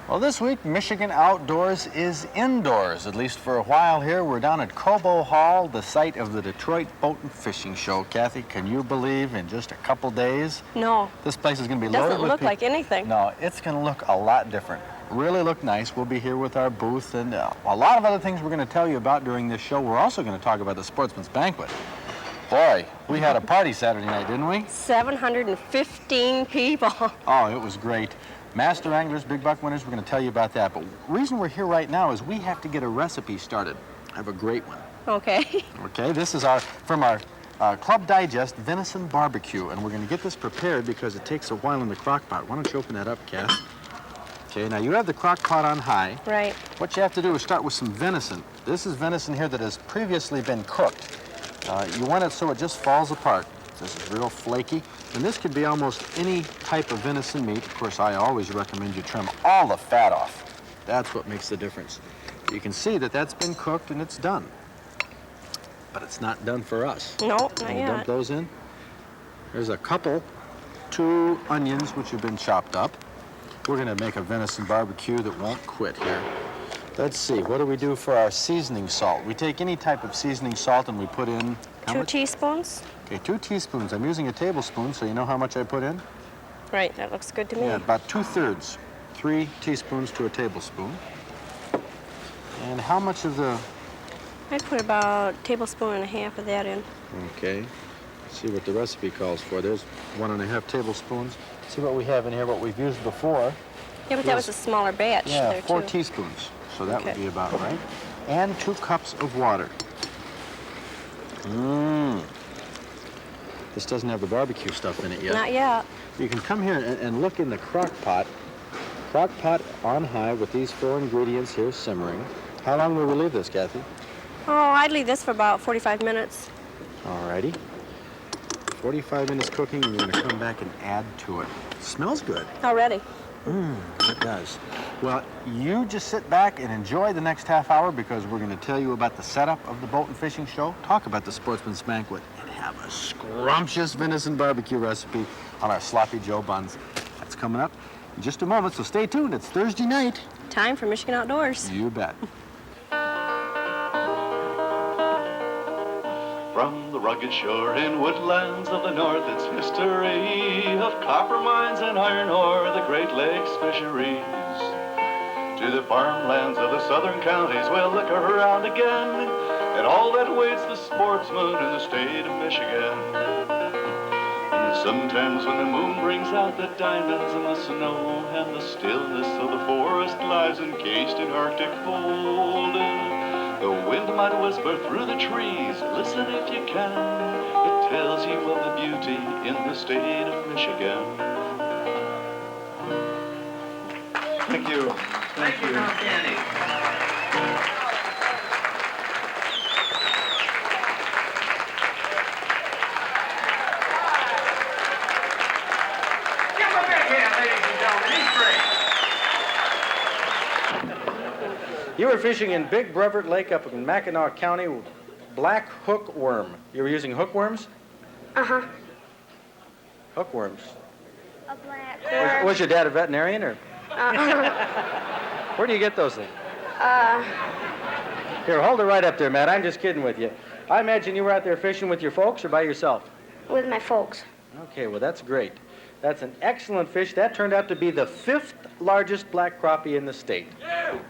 Well, this week, Michigan Outdoors is indoors, at least for a while here. We're down at Cobo Hall, the site of the Detroit Boat and Fishing Show. Kathy, can you believe in just a couple days? No. This place is going to be loaded with Doesn't look like anything. No, it's going to look a lot different. Really look nice. We'll be here with our booth and a lot of other things we're going to tell you about during this show. We're also going to talk about the Sportsman's Banquet. Boy, we had a party Saturday night, didn't we? 715 people. Oh, it was great. Master anglers, big buck winners, we're going to tell you about that. But the reason we're here right now is we have to get a recipe started. I have a great one. Okay. Okay, this is from our Club Digest Venison Barbecue, and we're going to get this prepared because it takes a while in the crock pot. Why don't you open that up, Kath? Okay, now you have the crock pot on high. Right. What you have to do is start with some venison. This is venison here that has previously been cooked. You want it so it just falls apart. This is real flaky. And this could be almost any type of venison meat. Of course, I always recommend you trim all the fat off. That's what makes the difference. You can see that that's been cooked and it's done. But it's not done for us. No, not We'll yet. dump those in. There's a couple, 2 onions which have been chopped up. We're going to make a venison barbecue that won't quit here. Let's see, what do we do for our seasoning salt? We take any type of seasoning salt and we put in... 2 teaspoons. Okay, 2 teaspoons. I'm using a tablespoon, so you know how much I put in? Right, that looks good to me. Yeah, about 2/3. 3 teaspoons to a tablespoon. And how much of the... I'd put about a tablespoon and a half of that in. Okay, let's see what the recipe calls for. There's 1.5 tablespoons. See what we have in here, what we've used before. Yeah, but that was a smaller batch Yeah, there, 4 too. teaspoons. So that would Okay. be about right. And 2 cups of water. Mmm. This doesn't have the barbecue stuff in it yet. Not yet. You can come here and look in the crock pot. Crock pot on high with these 4 ingredients here simmering. How long will we leave this, Kathy? Oh, I'd leave this for about 45 minutes. Alrighty. 45 minutes cooking, and we're going to come back and add to it. Smells good. Already. It does. Well, you just sit back and enjoy the next half hour because we're going to tell you about the setup of the boat and fishing show, talk about the Sportsman's Banquet, and have a scrumptious venison barbecue recipe on our Sloppy Joe buns. That's coming up in just a moment, so stay tuned. It's Thursday night. Time for Michigan Outdoors. You bet. From the rugged shore in woodlands of the north, its history of copper mines and iron ore, the Great Lakes fisheries. To the farmlands of the southern counties, we'll look around again at all that waits the sportsman in the state of Michigan. And sometimes when the moon brings out the diamonds and the snow, and the stillness of the forest lies encased in Arctic fold, the wind might whisper through the trees, listen if you can, it tells you of the beauty in the state of Michigan. Thank you. Thank you. Danny. Give him a big hand, ladies and gentlemen. He's great. You were fishing in Big Brevert Lake up in Mackinac County, black hookworm. You were using hookworms? Uh-huh. Hookworms. A black Was your dad a veterinarian, or? Where do you get those things? Here, hold it right up there, Matt. I'm just kidding with you. I imagine you were out there fishing with your folks or by yourself? with my folks. Okay, well, that's great. That's an excellent fish. That turned out to be the 5th largest black crappie in the state.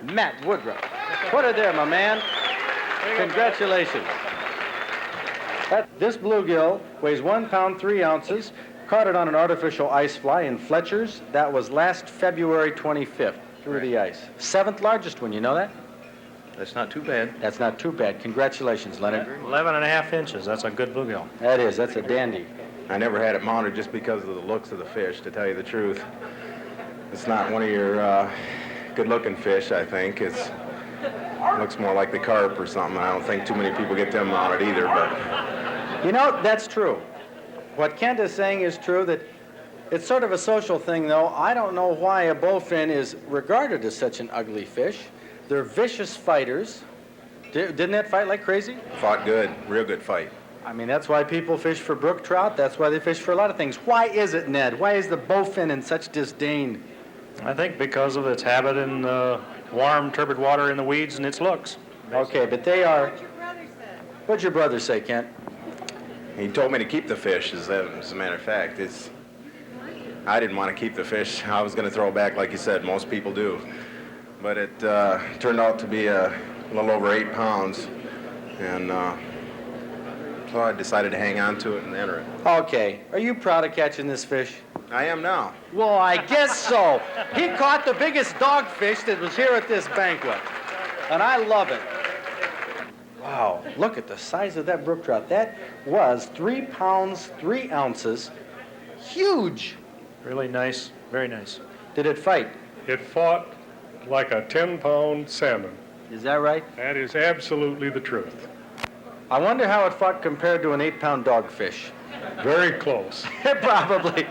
Matt Woodruff. Put it there, my man. Congratulations. This bluegill weighs 1 pound, 3 ounces. Caught it on an artificial ice fly in Fletcher's. That was last February 25th through the ice. 7th largest one, you know that? That's not too bad. That's not too bad. Congratulations, Leonard. 11.5 inches. That's a good bluegill. That is. That's a dandy. I never had it mounted just because of the looks of the fish, to tell you the truth. It's not one of your good-looking fish, I think. It looks more like the carp or something. I don't think too many people get them mounted either, but... You know, that's true. What Kent is saying is true, that it's sort of a social thing, though. I don't know why a bowfin is regarded as such an ugly fish. They're vicious fighters. Didn't that fight like crazy? Fought good, real good fight. I mean, that's why people fish for brook trout. That's why they fish for a lot of things. Why is it, Ned? Why is the bowfin in such disdain? I think because of its habit in warm, turbid water in the weeds and its looks. Okay, but they are... What'd your brother say, Kent? He told me to keep the fish, as a matter of fact. I didn't want to keep the fish. I was going to throw it back, like you said, most people do. But it turned out to be a little over 8 pounds. And so I decided to hang on to it and enter it. Okay, are you proud of catching this fish? I am now. Well, I guess so. He caught the biggest dogfish that was here at this banquet. And I love it. Wow, look at the size of that brook trout. That was 3 pounds, 3 ounces. Huge. Really nice, very nice. Did it fight? It fought like a 10-pound salmon. Is that right? That is absolutely the truth. I wonder how it fought compared to an 8-pound dogfish. Very close. Probably.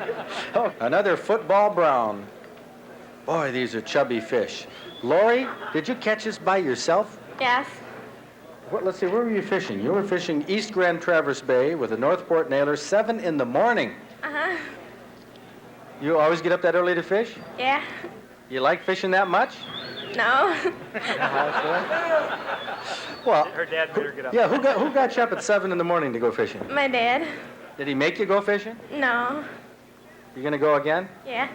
Oh, another football brown. Boy, these are chubby fish. Lori, did you catch this by yourself? Yes. Let's see, where were you fishing? You were fishing East Grand Traverse Bay with a Northport nailer, 7 in the morning. Uh-huh. You always get up that early to fish? Yeah. You like fishing that much? No. Well, Her dad made her get up. yeah, who got you up at 7 in the morning to go fishing? My dad. Did he make you go fishing? No. You gonna go again? Yeah.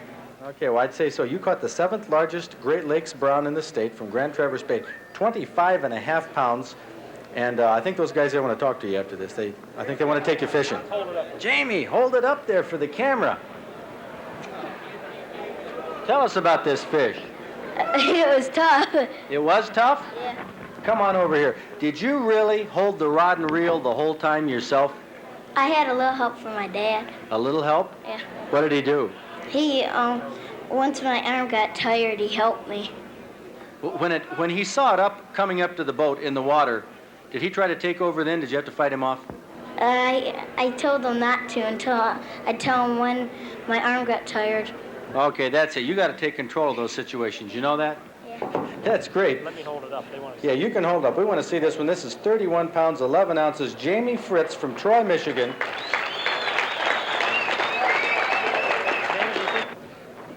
Okay, well, I'd say so. You caught the 7th largest Great Lakes brown in the state from Grand Traverse Bay, 25.5 pounds. And I think those guys there want to talk to you after this. I think they want to take you fishing. Hold it up. Jamie, hold it up there for the camera. Tell us about this fish. It was tough. It was tough? Yeah. Come on over here. Did you really hold the rod and reel the whole time yourself? I had a little help from my dad. A little help? Yeah. What did he do? He, once my arm got tired, he helped me. When he saw it coming up to the boat in the water, did he try to take over then? Did you have to fight him off? I told him not to until I tell him when my arm got tired. Okay, that's it. You got to take control of those situations. You know that? Yeah. That's great. Let me hold it up. They want to see. Yeah, you can hold up. We want to see this one. This is 31 pounds, 11 ounces. Jamie Fritz from Troy, Michigan.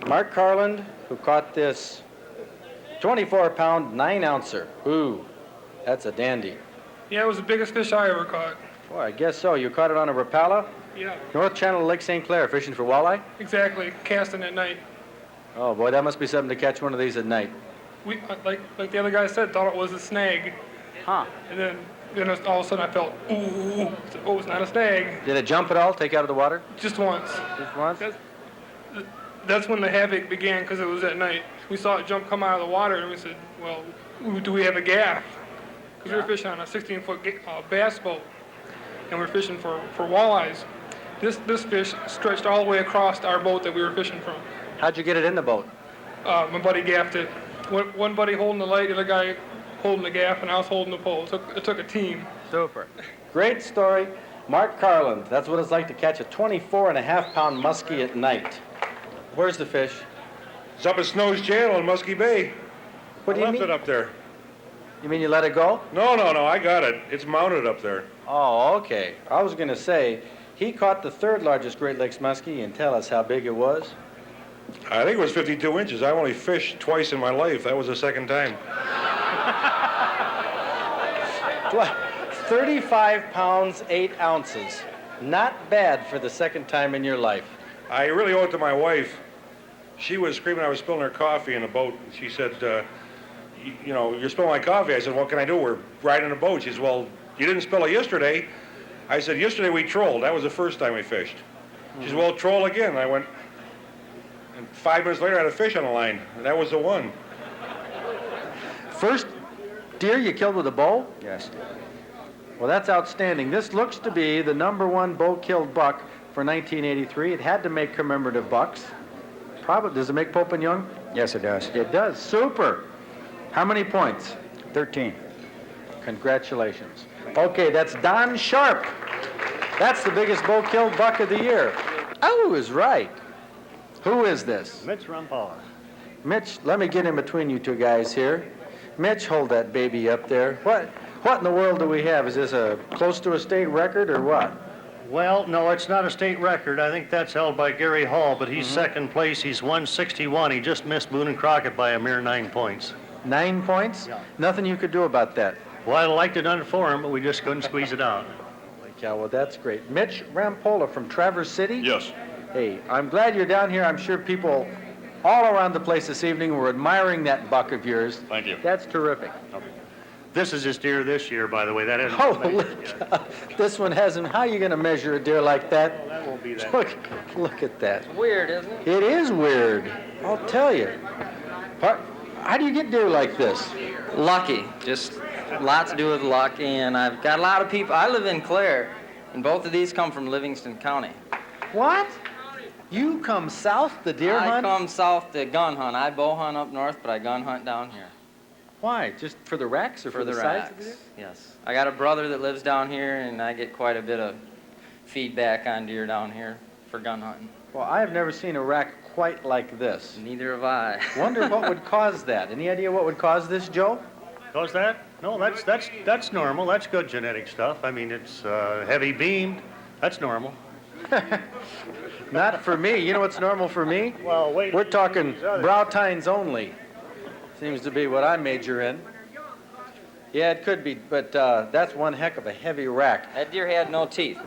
Mark Carland, who caught this 24-pound, 9-ouncer. Ooh, that's a dandy. Yeah, it was the biggest fish I ever caught. Boy, I guess so. You caught it on a Rompala? Yeah, North Channel of Lake St. Clair, fishing for walleye? exactly. Casting at night. Oh, boy, that must be something to catch one of these at night. We, like the other guy said, thought it was a snag. Huh. And then all of a sudden I felt, ooh, I said, oh, it's not a snag. Did it jump at all, take you out of the water? Just once. Just once? That's when the havoc began, because it was at night. We saw it come out of the water, and we said, well, do we have a gaff? Because we were fishing on a 16-foot bass boat, and we were fishing for walleyes. This fish stretched all the way across our boat that we were fishing from. How'd you get it in the boat? My buddy gaffed it. One buddy holding the light, the other guy holding the gaff, and I was holding the pole. It took a team. Super. Great story. Mark Carland, that's what it's like to catch a 24.5-pound muskie at night. Where's the fish? It's up at Snow's Channel in Muskie Bay. What do I you left mean? it up there. You mean you let it go? No, I got it. It's mounted up there. Oh, okay. I was going to say, he caught the 3rd largest Great Lakes muskie, and tell us how big it was. I think it was 52 inches. I've only fished twice in my life. That was the second time. What? 35 pounds, 8 ounces. Not bad for the second time in your life. I really owe it to my wife. She was screaming I was spilling her coffee in the boat. She said, you know, you're spilling my coffee. I said, what can I do? We're riding a boat. She said, well, you didn't spill it yesterday. I said, yesterday we trolled. That was the first time we fished. She said, well, troll again. I went, and 5 minutes later I had a fish on the line. And that was the one. First deer you killed with a bow? Yes. Well, that's outstanding. This looks to be the #1 bow-killed buck for 1983. It had to make commemorative bucks. Probably. Does it make Pope and Young? Yes, it does. It does. Super. How many points? 13. Congratulations. Okay, that's Don Sharp. That's the biggest bow-killed buck of the year. Oh, is right. Who is this? Mitch Rompala. Mitch, let me get in between you two guys here. Mitch, hold that baby up there. What in the world do we have? Is this close to a state record or what? Well, no, it's not a state record. I think that's held by Gary Hall, but he's second place. He's 161. He just missed Boone and Crockett by a mere 9 points. 9 points? Yeah. Nothing you could do about that. Well, I'd like to done it for him, but we just couldn't squeeze it out. Yeah, well, that's great. Mitch Rompala from Traverse City? Yes. Hey, I'm glad you're down here. I'm sure people all around the place this evening were admiring that buck of yours. Thank you. That's terrific. This is his deer this year, by the way. That hasn't Holy been measured yet. cow. This one hasn't. How are you going to measure a deer like that? Well, that won't be that. Look at that. Weird, isn't it? It is weird. I'll tell you. How do you get deer like this? Lucky. Just lots to do with luck. And I've got a lot of people. I live in Clare, and both of these come from Livingston County. What? You come south to deer hunt? I come south to gun hunt. I bow hunt up north, but I gun hunt down here. Why? Just for the racks or for the size racks, of the deer? yes. I got a brother that lives down here, and I get quite a bit of feedback on deer down here for gun hunting. Well, I have never seen a rack quite like this. Neither have I. Wonder what would cause that. Any idea what would cause this, Joe? Cause that? No, that's normal. That's good genetic stuff. I mean, it's heavy beamed. That's normal. Not for me. You know what's normal for me? Well, wait. We're talking brow tines only. Seems to be what I major in. Yeah, it could be, but that's one heck of a heavy rack. That deer had no teeth.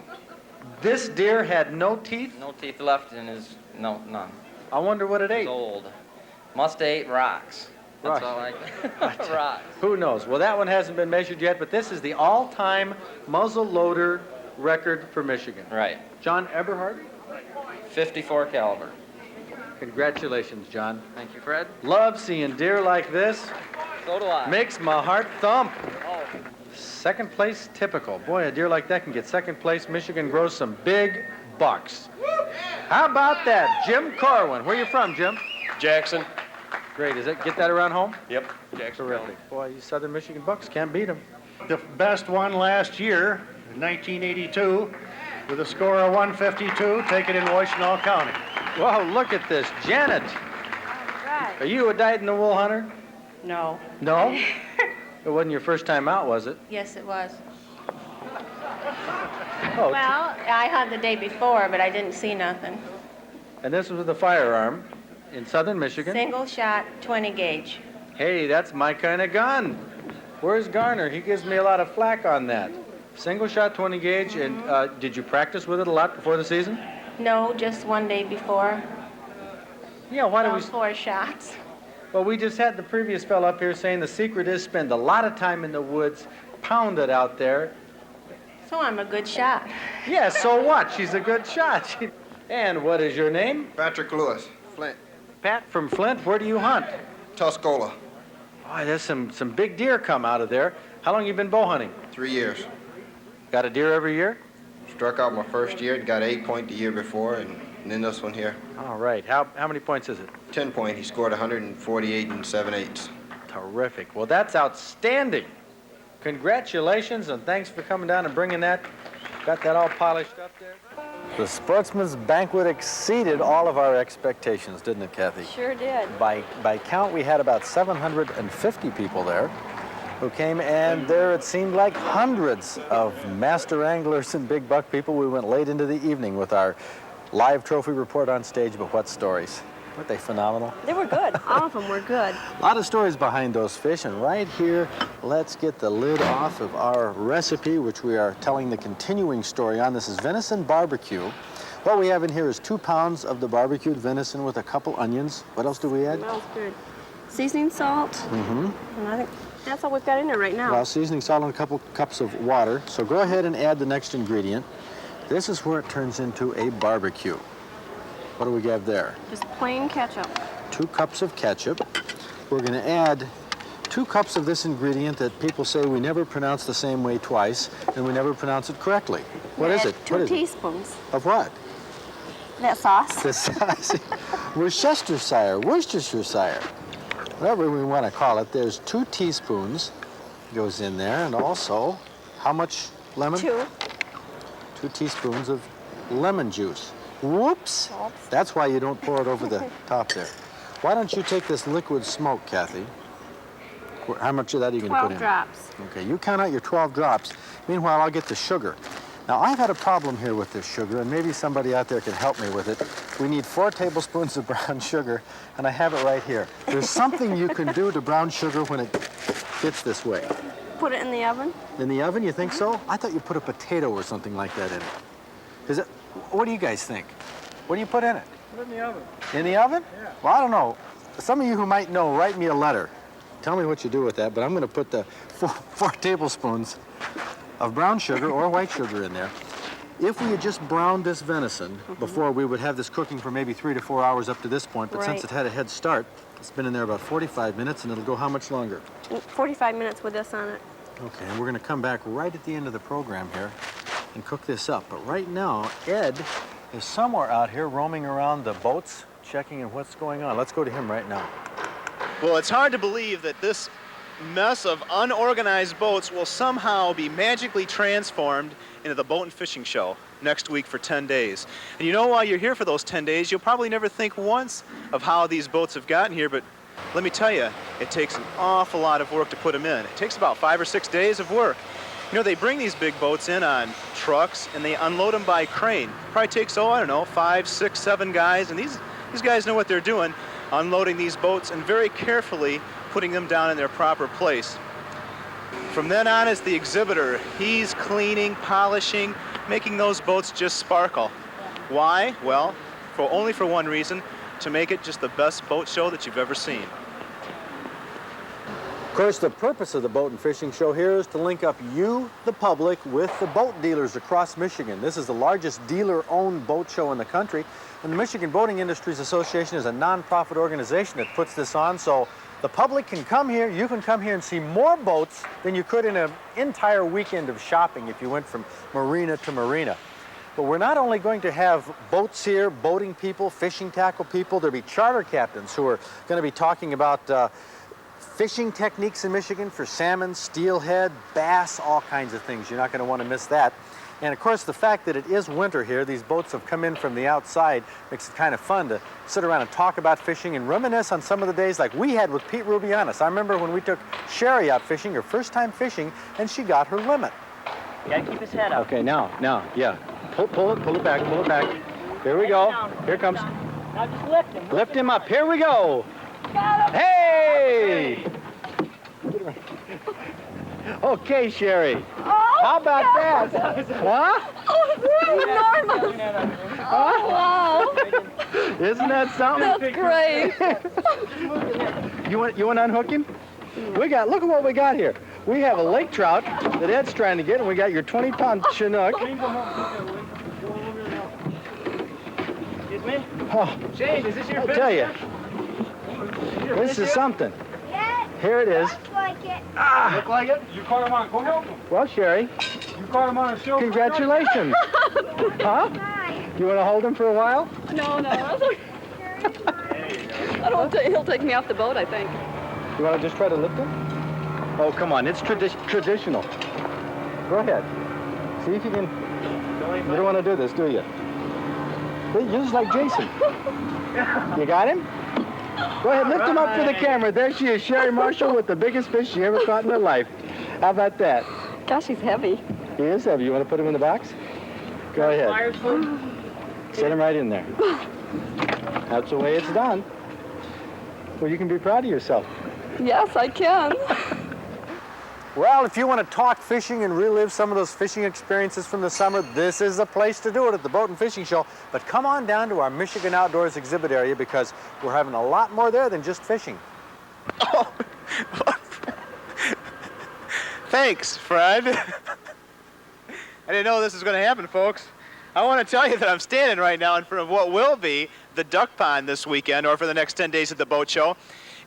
This deer had no teeth? No teeth left in his, none. I wonder what it It's ate. old. Must have ate rocks. That's Right. all I rocks. Who knows? Well, that one hasn't been measured yet, but this is the all-time muzzle loader record for Michigan. Right. John Eberhard? 54 caliber. Congratulations, John. Thank you, Fred. Love seeing deer like this. So do I. Makes my heart thump. Oh. Second place typical. Boy, a deer like that can get second place. Michigan grows some big bucks. How about that? Jim Corwin. Where you from, Jim? Jackson. Great. Is it get that around home? Yep. Jackson. Terrific. Boy, you Southern Michigan bucks can't beat them. The best one last year, in 1982, with a score of 152, taken in Washtenaw County. Whoa, look at this. Janet, Right. are you a dyed-in-the-wool hunter? No. No? It wasn't your first time out, was it? Yes, it was. Oh, Well, I hunted the day before, but I didn't see nothing. and this was with a firearm in Southern Michigan. Single shot, 20 gauge. Hey, that's my kind of gun. Where's Garner? He gives me a lot of flack on that. Single shot, 20 gauge, and did you practice with it a lot before the season? No, just one day before. Yeah, why do we... 4 shots. Well, we just had the previous fellow up here saying the secret is spend a lot of time in the woods, pound it out there. So I'm a good shot. Yeah, so what? She's a good shot. And what is your name? Patrick Lewis, Flint. Pat from Flint. Where do you hunt? Tuscola. Boy, there's some big deer come out of there. How long you been bow hunting? 3 years. Got a deer every year? Struck out my first year, got 8 point the year before, and then this one here. All right. How many points is it? 10 point, he scored 148 and 7/8. Terrific. Well, that's outstanding. Congratulations, and thanks for coming down and bringing that. Got that all polished up there? The Sportsman's Banquet exceeded all of our expectations, didn't it, Kathy? Sure did. By count, we had about 750 people there who came, and there it seemed like hundreds of master anglers and big buck people. We went late into the evening with our live trophy report on stage, but what stories? Weren't they phenomenal? They were good. All of them were good. A lot of stories behind those fish, and right here, let's get the lid off of our recipe, which we are telling the continuing story on. This is venison barbecue. What we have in here is 2 pounds of the barbecued venison with a couple onions. What else do we add? Smells good. Seasoning salt. Mm-hmm. And I think that's all we've got in there right now. Well, seasoning salt and a couple cups of water. So go ahead and add the next ingredient. This is where it turns into a barbecue. What do we have there? Just plain ketchup. 2 cups of ketchup. We're going to add 2 cups of this ingredient that people say we never pronounce the same way twice, and we never pronounce it correctly. What is it? 2 teaspoons. Of what? That sauce. The sauce. Worcestershire, whatever we want to call it. There's 2 teaspoons goes in there, and also, how much lemon? 2. 2 teaspoons of lemon juice. Whoops! Oops. That's why you don't pour it over the top there. Why don't you take this liquid smoke, Kathy? How much of that are you going to put in? 12 drops. Okay, you count out your 12 drops. Meanwhile, I'll get the sugar. Now, I've had a problem here with this sugar, and maybe somebody out there can help me with it. We need 4 tablespoons of brown sugar, and I have it right here. There's something you can do to brown sugar when it gets this way. Put it in the oven. In the oven, you think so? I thought you put a potato or something like that in it. Is it? What do you guys think? What do you put in it? Put it in the oven. In the oven? Yeah. Well, I don't know. Some of you who might know, write me a letter. Tell me what you do with that, but I'm going to put the 4 tablespoons of brown sugar or white sugar in there. If we had just browned this venison before, we would have this cooking for maybe 3 to 4 hours up to this point, but since it had a head start, it's been in there about 45 minutes, and it'll go how much longer? 45 minutes with this on it. Okay, and we're going to come back right at the end of the program here and cook this up. But right now, Ed is somewhere out here roaming around the boats, checking in what's going on. Let's go to him right now. Well, it's hard to believe that this mess of unorganized boats will somehow be magically transformed into the boat and fishing show next week for 10 days. And you know, while you're here for those 10 days, you'll probably never think once of how these boats have gotten here, but let me tell you, it takes an awful lot of work to put them in. It takes about 5 or 6 days of work. You know, they bring these big boats in on trucks and they unload them by crane. Probably takes, I don't know, 5, 6, 7 guys, and these guys know what they're doing, unloading these boats and very carefully putting them down in their proper place. From then on, as the exhibitor, he's cleaning, polishing, making those boats just sparkle. Why? Well, only for one reason, to make it just the best boat show that you've ever seen. Of course, the purpose of the Boat and Fishing Show here is to link up you, the public, with the boat dealers across Michigan. This is the largest dealer-owned boat show in the country, and the Michigan Boating Industries Association is a non-profit organization that puts this on, so the public can come here, you can come here and see more boats than you could in an entire weekend of shopping if you went from marina to marina. But we're not only going to have boats here, boating people, fishing tackle people, there'll be charter captains who are going to be talking about fishing techniques in Michigan for salmon, steelhead, bass, all kinds of things. You're not going to want to miss that. And of course, the fact that it is winter here, these boats have come in from the outside, makes it kind of fun to sit around and talk about fishing and reminisce on some of the days like we had with Pete Rubianis. I remember when we took Sherry out fishing, her first time fishing, and she got her limit. You gotta keep his head up. Okay, now, yeah. Pull it back. Here we go. Here comes. Now just lift him. Lift him up. Here we go. Got him. Hey! Okay, Sherry. Oh, how about that? Huh? Oh, it's really enormous. Oh, wow. Isn't that something? That's great. You want to unhook him? Look at what we got here. We have a lake trout that Ed's trying to get, and we got your 20-pound Chinook. Excuse me? Oh, James, is this your I'll tell you. This is something. Here it is. Looks like it. Look like it? You caught him on. Go help him. Well, Sherry, You caught him on a silver. congratulations. Huh? You want to hold him for a while? No. That's okay. I don't think he'll take me off the boat, I think. You want to just try to lift him? Oh, come on. It's traditional. Go ahead. See if you can. You don't want to do this, do you? You're just like Jason. You got him? Go ahead, lift him up for the camera. There she is, Sherry Marshall with the biggest fish she ever caught in her life. How about that? Gosh, he's heavy. He is heavy. You want to put him in the box? Go ahead. Set him right in there. That's the way it's done. Well, you can be proud of yourself. Yes, I can. Well, if you want to talk fishing and relive some of those fishing experiences from the summer, this is the place to do it at the Boat and Fishing Show. But come on down to our Michigan Outdoors exhibit area because we're having a lot more there than just fishing. Oh, thanks, Fred. I didn't know this was going to happen, folks. I want to tell you that I'm standing right now in front of what will be the duck pond this weekend, or for the next 10 days at the boat show.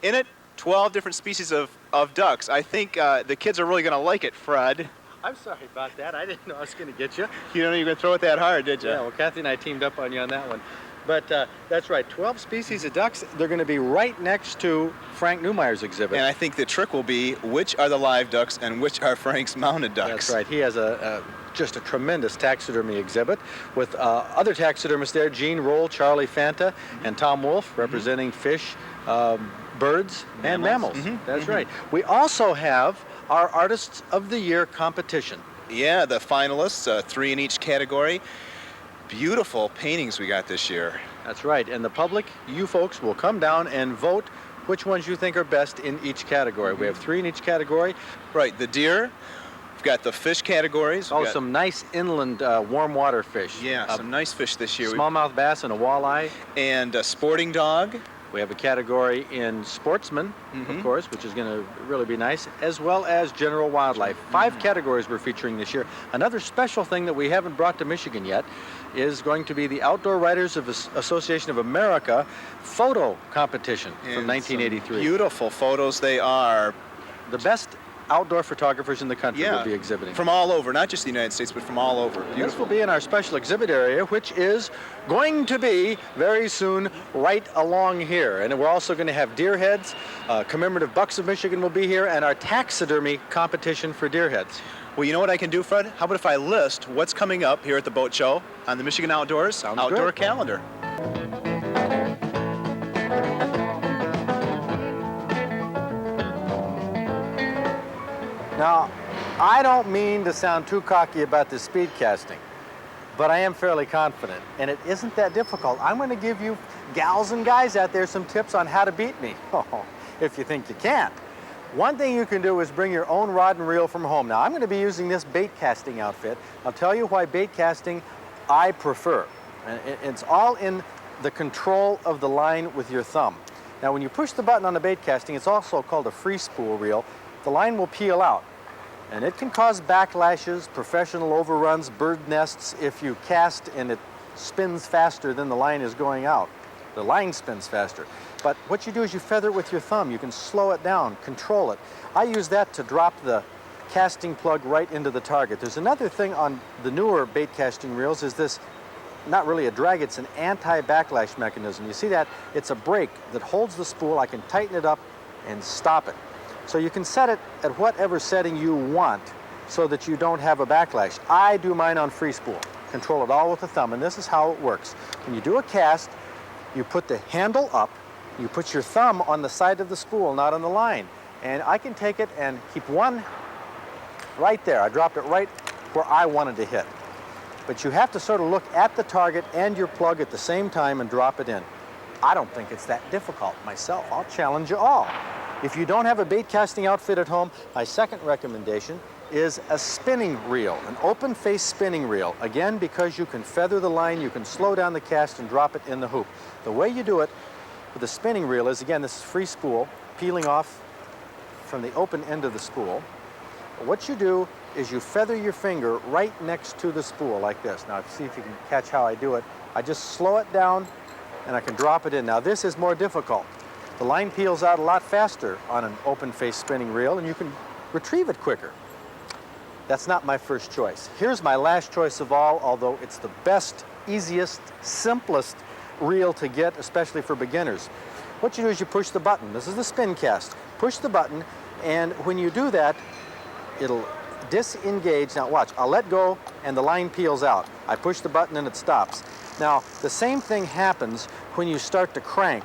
In it, 12 different species of ducks. I think the kids are really going to like it, Fred. I'm sorry about that. I didn't know I was going to get you. You didn't even throw it that hard, did you? Yeah, well, Kathy and I teamed up on you on that one. But that's right, 12 species of ducks. They're going to be right next to Frank Neumeyer's exhibit. And I think the trick will be which are the live ducks and which are Frank's mounted ducks. That's right. He has just a tremendous taxidermy exhibit with other taxidermists there, Gene Roll, Charlie Fanta, and Tom Wolf, representing fish, birds, and mammals. Mm-hmm. That's right. We also have our Artists of the Year competition. Yeah, the finalists, 3 in each category. Beautiful paintings we got this year. That's right. And the public, you folks, will come down and vote which ones you think are best in each category. We have 3 in each category. Right, the deer. We've got the fish categories. Oh, some nice inland warm water fish. Yeah, some nice fish this year. Smallmouth bass and a walleye. And a sporting dog. We have a category in sportsman, of course, which is going to really be nice, as well as general wildlife. 5 categories we're featuring this year. Another special thing that we haven't brought to Michigan yet is going to be the Outdoor Writers Association of America photo competition from 1983. Beautiful photos they are. The best outdoor photographers in the country will be exhibiting. From all over, not just the United States, but from all over. Beautiful. This will be in our special exhibit area, which is going to be very soon right along here. And we're also going to have deer heads. Commemorative Bucks of Michigan will be here, and our taxidermy competition for deer heads. Well, you know what I can do, Fred? How about if I list what's coming up here at the boat show on the Michigan Outdoors Outdoor Calendar? Now, I don't mean to sound too cocky about this speed casting, but I am fairly confident, and it isn't that difficult. I'm going to give you gals and guys out there some tips on how to beat me, if you think you can't. One thing you can do is bring your own rod and reel from home. Now, I'm going to be using this bait casting outfit. I'll tell you why bait casting I prefer. And it's all in the control of the line with your thumb. Now, when you push the button on the bait casting, it's also called a free spool reel. The line will peel out. And it can cause backlashes, professional overruns, bird nests if you cast and it spins faster than the line is going out. The line spins faster. But what you do is you feather it with your thumb. You can slow it down, control it. I use that to drop the casting plug right into the target. There's another thing on the newer bait casting reels is this, not really a drag, it's an anti-backlash mechanism. You see that? It's a brake that holds the spool. I can tighten it up and stop it. So you can set it at whatever setting you want so that you don't have a backlash. I do mine on free spool. Control it all with the thumb, and this is how it works. When you do a cast, you put the handle up, you put your thumb on the side of the spool, not on the line. And I can take it and keep one right there. I dropped it right where I wanted to hit. But you have to sort of look at the target and your plug at the same time and drop it in. I don't think it's that difficult myself. I'll challenge you all. If you don't have a bait casting outfit at home, my second recommendation is a spinning reel, an open face spinning reel. Again, because you can feather the line, you can slow down the cast and drop it in the hoop. The way you do it with a spinning reel is, again, this is free spool, peeling off from the open end of the spool. What you do is you feather your finger right next to the spool like this. Now, see if you can catch how I do it. I just slow it down and I can drop it in. Now, this is more difficult. The line peels out a lot faster on an open face spinning reel and you can retrieve it quicker. That's not my first choice. Here's my last choice of all, although it's the best, easiest, simplest reel to get, especially for beginners. What you do is you push the button. This is the spin cast. Push the button, and when you do that, it'll disengage. Now watch, I'll let go and the line peels out. I push the button and it stops. Now, the same thing happens when you start to crank.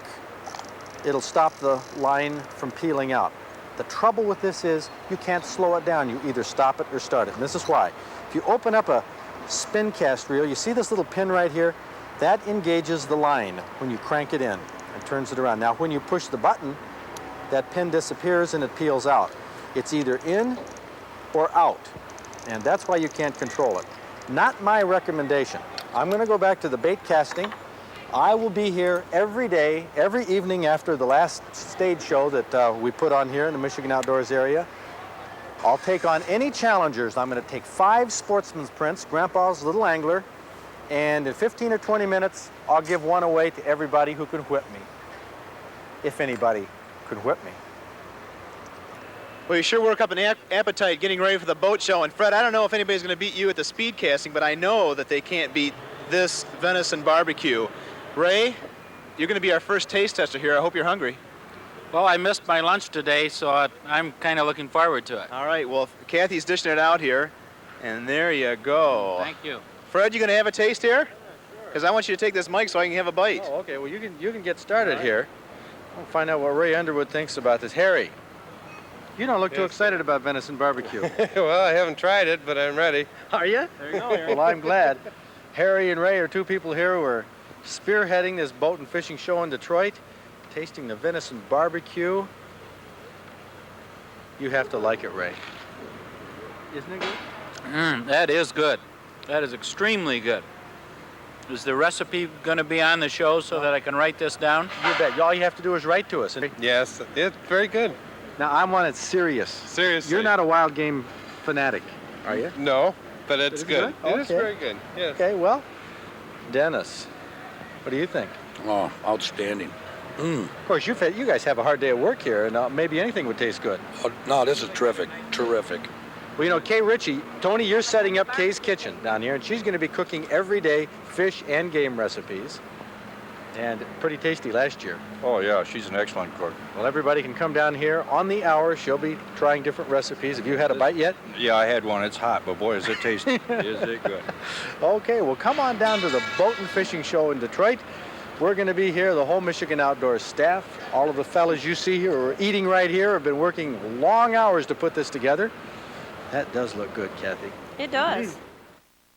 It'll stop the line from peeling out. The trouble with this is you can't slow it down. You either stop it or start it, and this is why. If you open up a spin cast reel, you see this little pin right here? That engages the line when you crank it in and turns it around. Now, when you push the button, that pin disappears and it peels out. It's either in or out, and that's why you can't control it. Not my recommendation. I'm going to go back to the bait casting. I will be here every day, every evening after the last stage show that we put on here in the Michigan Outdoors area. I'll take on any challengers. I'm going to take 5 sportsman's prints, Grandpa's Little Angler, and in 15 or 20 minutes, I'll give one away to everybody who can whip me, if anybody could whip me. Well, you sure work up an appetite getting ready for the boat show. And Fred, I don't know if anybody's going to beat you at the speed casting, but I know that they can't beat this venison barbecue. Ray, you're going to be our first taste tester here. I hope you're hungry. Well, I missed my lunch today, so I'm kind of looking forward to it. All right, well, Kathy's dishing it out here, and there you go. Thank you. Fred, you going to have a taste here? Because I want you to take this mic so I can have a bite. Oh, okay. Well, you can get started here. We'll find out what Ray Underwood thinks about this. Harry, You don't look too excited about venison barbecue. Well, I haven't tried it, but I'm ready. Are you? There you go, Harry. Well, I'm glad. Harry and Ray are two people here who are spearheading this boat and fishing show in Detroit, tasting the venison barbecue. You have to like it, Ray. Isn't it good? That is good. That is extremely good. Is the recipe going to be on the show so that I can write this down? You bet. All you have to do is write to us. Yes, it's very good. Now, I want it serious. Seriously. You're not a wild game fanatic, are you? No, but it's Is it good. good? It is Okay. very good, yes. Okay, well, Dennis, what do you think? Oh, outstanding. Of course, you guys have a hard day at work here, and maybe anything would taste good. Oh, no, this is terrific. Terrific. Well, you know, Kay Ritchie, Tony, you're setting up Kay's Kitchen down here, and she's going to be cooking every day fish and game recipes. And pretty tasty last year. Oh, yeah, she's an excellent cook. Well, everybody can come down here on the hour. She'll be trying different recipes. Have you had a bite yet? Yeah, I had one. It's hot, but boy, is it tasty. Is it good. Okay, well, come on down to the Boat and Fishing Show in Detroit. We're going to be here, the whole Michigan Outdoors staff. All of the fellas you see here who are eating right here have been working long hours to put this together. That does look good, Kathy. It does.